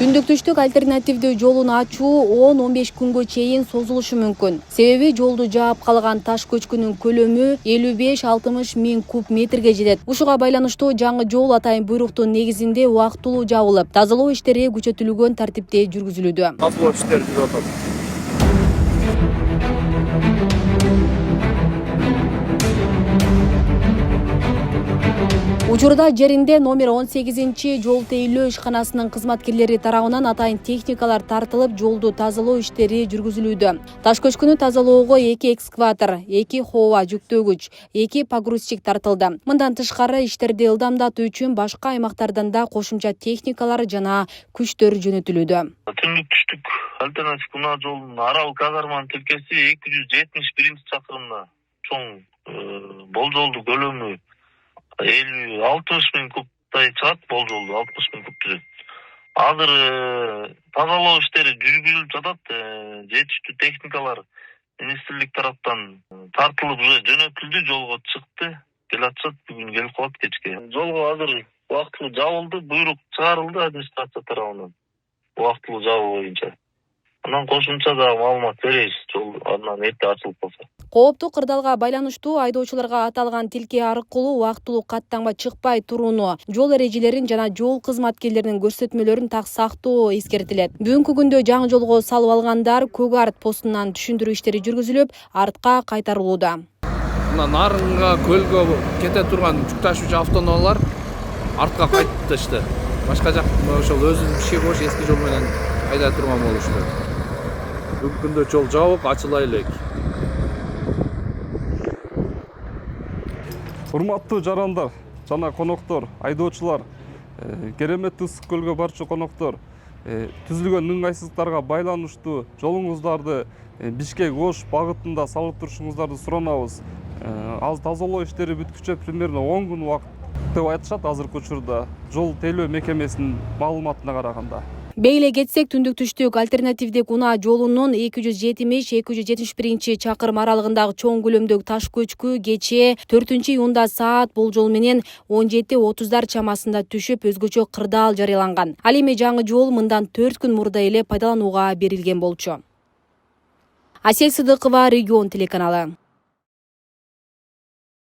Түндүк-түштүк альтернативдүү жолун ачуу 10-15 күнгө чейин созулушу мүмкүн. Себеби жолду жаап калган таш көчкүнүн көлөмү 55-60 миң куб метрге жетет. Ушуга байланыштуу жаңы жол атайын буйруктун негизинде убактылуу жабылып, тазалоо иштери күчөтүлгөн тартипте жүргүзүлүүдө. Тазалоо иштери жүрүп атат. Учурда жеринде номер 18-жол тейлөө ишканасынын кызматкерлери тарабынан атайын техникалар тартылып, жолду тазалоо иштери жүргүзүлүүдө. Таш көчкүнү тазалоого 2 экскаватор, 2 хооба жүктөгүч, 2 погрузчик тартылды. Мындан тышкары иштерди ылдамдатуу үчүн башка аймактардан да кошумча техникалар жана күчтөр жөнөтүлүүдө. Түндүк-түштүк альтернатив унаа жолунун арал казарманын тилкеси 271-чакырымда чоң болжолдуу көлөмү 50-60 миң кубтай чыгат, болжолду 60 миң куб түзөт. Азыр тазалоо иштери жүргүзүлүп жатат. Жетиштүү техникалар министрлик тараптан тартылып уже жөнөтүлдү, жолго чыкты. Келатышат, бүгүн келип калат кечке. Жолго азыр убактылуу жабылды, буйрук чыгарылды администрация тарабынан. Убактылуу жабуу боюнча. Анан кошумча да маалымат беребиз, жол андан эрте ачылып калса. Кооптуу кырдаалга байланыштуу айдоочуларга аталган тилке аркылуу убактылуу каттанма чыкпай турууну, жол эрежелерин жана жол кызматкерлеринин көрсөтмөлөрүн так сактоо эскертилет. Бүгүнкү күндө жаңы жолго салып алгандар Көк Арт постунан түшүндүрүү иштери жүргүзүлүп, артка кайтарылууда. Мына нарынга, көлгө кете турган жүк ташуучу автоунаалар артка кайтышты. Башка жак ошол өзүнүн иши бош эски жол менен айдай турган болушту. Бүгүнкү күндө жол жабык, ачыла элек. Урматтуу жарандар жана коноктор, айдоочулар, кереметтүү ысык көлгө барчу коноктор, түзүлгөн ыңгайсыздыктарга байланыштуу жолуңуздарды Бишкек Ош багытында салып турушуңуздарды суранабыз. Ал тазалоо иштери бүткүчө примерно 10 күн убакыт деп айтышат азыркы учурда жол тейлөө мекемесинин маалыматына караганда. Бейле кетсек, түндүк-түштүк альтернативдик унаа жолунун 270-271 чакырым аралыгындагы чоң көлөмдөгү таш көчкү кечээ 4-июнда саат болжол менен 17:30 чамасында түшүп, өзгөчө кырдаал жарыяланган. Ал эми жаңы жол мындан 4 күн мурда эле пайдаланууга берилген болчу. Асель Сыдыкова, Регион телеканалы.